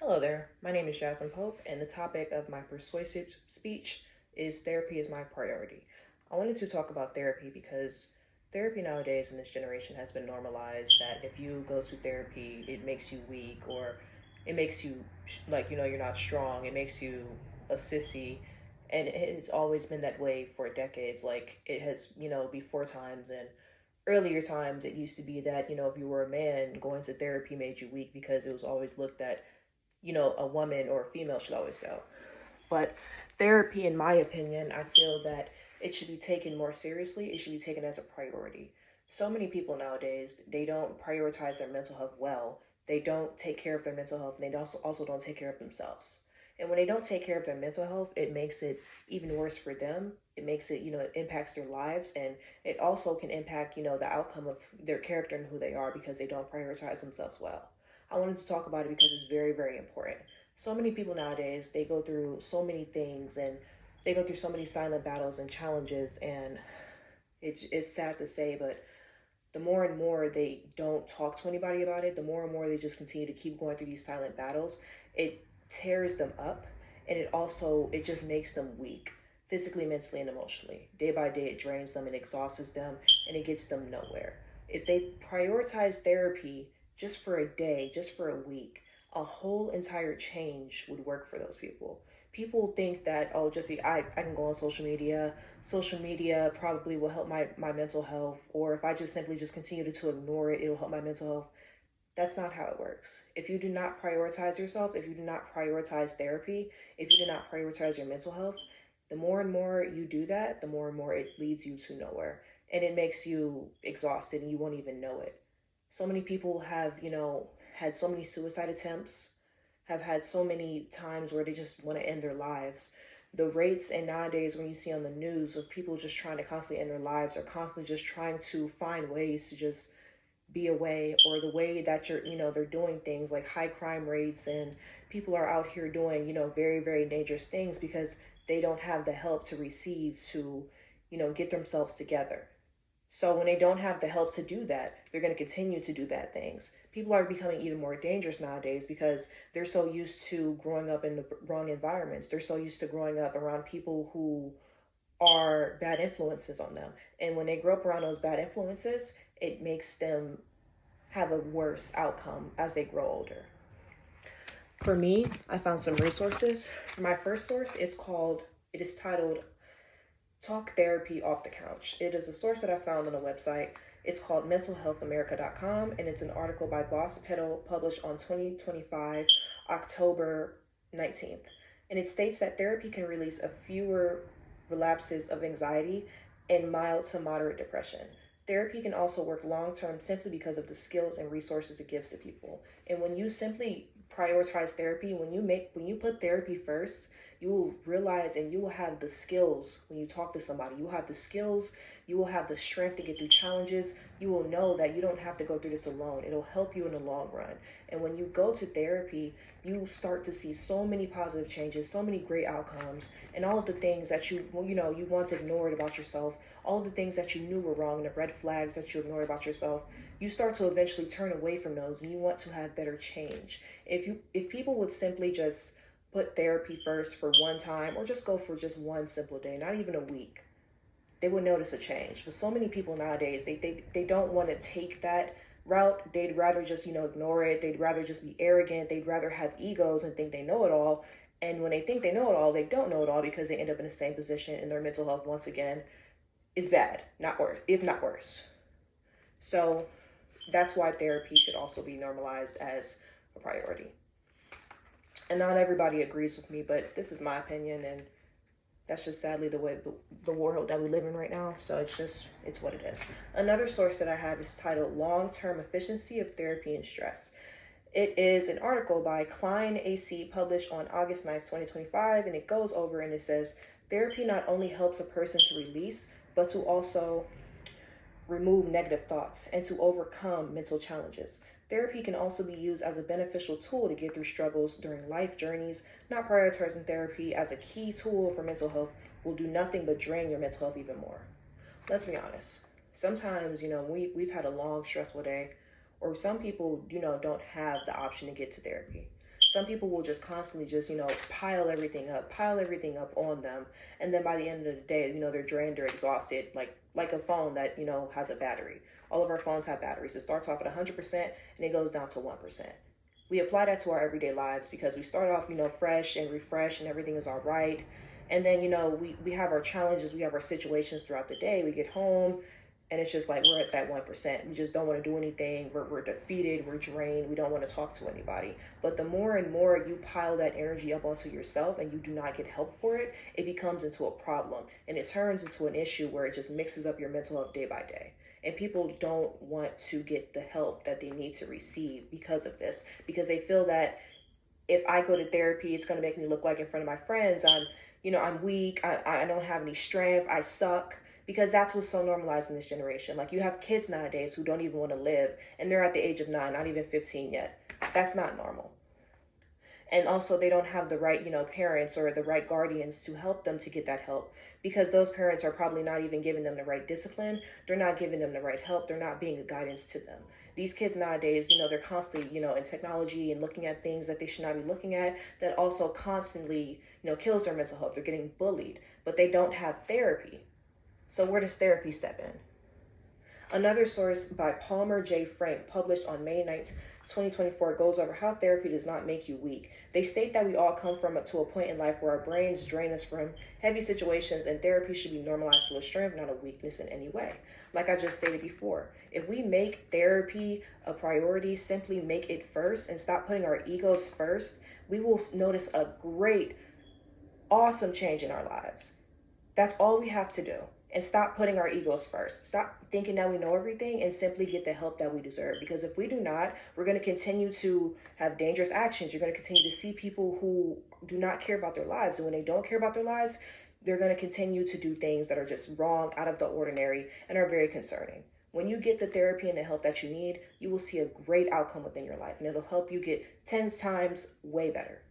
Hello there, my name is Jasmine Pope, and the topic of my persuasive speech is therapy is my priority. I wanted to talk about therapy because therapy nowadays in this generation has been normalized that if you go to therapy, it makes you weak or it makes you you're not strong, it makes you a sissy. And it's always been that way for decades. Like it has, before times and earlier times, it used to be that, if you were a man, going to therapy made you weak because it was always looked at a woman or a female should always go. But therapy, in my opinion, I feel that it should be taken more seriously. It should be taken as a priority. So many people nowadays, they don't prioritize their mental health well. They don't take care of their mental health, and they also don't take care of themselves. And when they don't take care of their mental health, it makes it even worse for them. It makes it, it impacts their lives, and it also can impact, the outcome of their character and who they are because they don't prioritize themselves well. I wanted to talk about it because it's very, very important. So many people nowadays, they go through so many things and they go through so many silent battles and challenges, and it's sad to say, but the more and more they don't talk to anybody about it, the more and more they just continue to keep going through these silent battles. It tears them up, and it just makes them weak physically, mentally, and emotionally. Day by day it drains them and exhausts them, and it gets them nowhere. If they prioritize therapy just for a day, just for a week, a whole entire change would work for those people. People think that, oh, just be I can go on social media probably will help my mental health, or if I just simply just continue to ignore it, it'll help my mental health. That's not how it works. If you do not prioritize yourself, if you do not prioritize therapy, if you do not prioritize your mental health, the more and more you do that, the more and more it leads you to nowhere. And it makes you exhausted and you won't even know it. So many people have, had so many suicide attempts, have had so many times where they just want to end their lives. The rates, and nowadays when you see on the news of people just trying to constantly end their lives or constantly just trying to find ways to just be away, or the way that they're doing things like high crime rates, and people are out here doing, very, very dangerous things because they don't have the help to receive to, get themselves together. So when they don't have the help to do that, they're going to continue to do bad things. People are becoming even more dangerous nowadays because they're so used to growing up in the wrong environments. They're so used to growing up around people who are bad influences on them. And when they grow up around those bad influences, it makes them have a worse outcome as they grow older. For me, I found some resources. For my first source, it is titled Talk Therapy Off the Couch. It is a source that I found on a website. It's called mentalhealthamerica.com, and it's an article by Voss Peddle published on 2025, October 19th. And it states that therapy can release a fewer relapses of anxiety and mild to moderate depression. Therapy can also work long term simply because of the skills and resources it gives to people. And when you simply prioritize therapy, when you put therapy first, you will realize and you will have the skills when you talk to somebody. You will have the skills, you will have the strength to get through challenges. You will know that you don't have to go through this alone. It'll help you in the long run. And when you go to therapy, you start to see so many positive changes, so many great outcomes, and all of the things that you once ignored about yourself, all of the things that you knew were wrong, and the red flags that you ignored about yourself, you start to eventually turn away from those, and you want to have better change. If people would simply just put therapy first for one time, or just go for just one simple day, not even a week, they would notice a change. But so many people nowadays, they don't want to take that route. They'd rather just, ignore it. They'd rather just be arrogant. They'd rather have egos and think they know it all. And when they think they know it all, they don't know it all because they end up in the same position, and their mental health, once again, is bad, not worse, if not worse. So that's why therapy should also be normalized as a priority. And not everybody agrees with me, but this is my opinion, and that's just sadly the way the world that we live in right now. So it's what it is. Another source that I have is titled Long-Term Efficiency of Therapy and Stress. It is an article by Klein AC published on August 9th, 2025, and it goes over and it says, therapy not only helps a person to release, but to also remove negative thoughts and to overcome mental challenges. Therapy can also be used as a beneficial tool to get through struggles during life journeys. Not prioritizing therapy as a key tool for mental health will do nothing but drain your mental health even more. Let's be honest. Sometimes, we've had a long, stressful day, or some people, don't have the option to get to therapy. Some people will just constantly just, pile everything up on them. And then by the end of the day, they're drained, they're exhausted, like a phone that, has a battery. All of our phones have batteries. It starts off at 100% and it goes down to 1%. We apply that to our everyday lives because we start off, fresh and refreshed and everything is all right. And then, we have our challenges, we have our situations throughout the day. We get home and it's just like we're at that 1%. We just don't want to do anything. We're defeated, we're drained, we don't want to talk to anybody. But the more and more you pile that energy up onto yourself and you do not get help for it, it becomes into a problem and it turns into an issue where it just mixes up your mental health day by day. And people don't want to get the help that they need to receive because of this, because they feel that if I go to therapy, it's going to make me look like in front of my friends, I'm weak, I don't have any strength, I suck, because that's what's so normalized in this generation. Like, you have kids nowadays who don't even want to live, and they're at the age of 9, not even 15 yet. That's not normal. And also they don't have the right, parents or the right guardians to help them to get that help, because those parents are probably not even giving them the right discipline. They're not giving them the right help. They're not being a guidance to them. These kids nowadays, they're constantly, in technology and looking at things that they should not be looking at, that also constantly, kills their mental health. They're getting bullied, but they don't have therapy. So where does therapy step in? Another source by Palmer J. Frank, published on May 9th, 2024, goes over how therapy does not make you weak. They state that we all come to a point in life where our brains drain us from heavy situations, and therapy should be normalized to a strength, not a weakness in any way. Like I just stated before, if we make therapy a priority, simply make it first and stop putting our egos first, we will notice a great, awesome change in our lives. That's all we have to do. And stop putting our egos first. Stop thinking that we know everything and simply get the help that we deserve. Because if we do not, we're going to continue to have dangerous actions. You're going to continue to see people who do not care about their lives. And when they don't care about their lives, they're going to continue to do things that are just wrong, out of the ordinary, and are very concerning. When you get the therapy and the help that you need, you will see a great outcome within your life. And it'll help you get 10 times way better.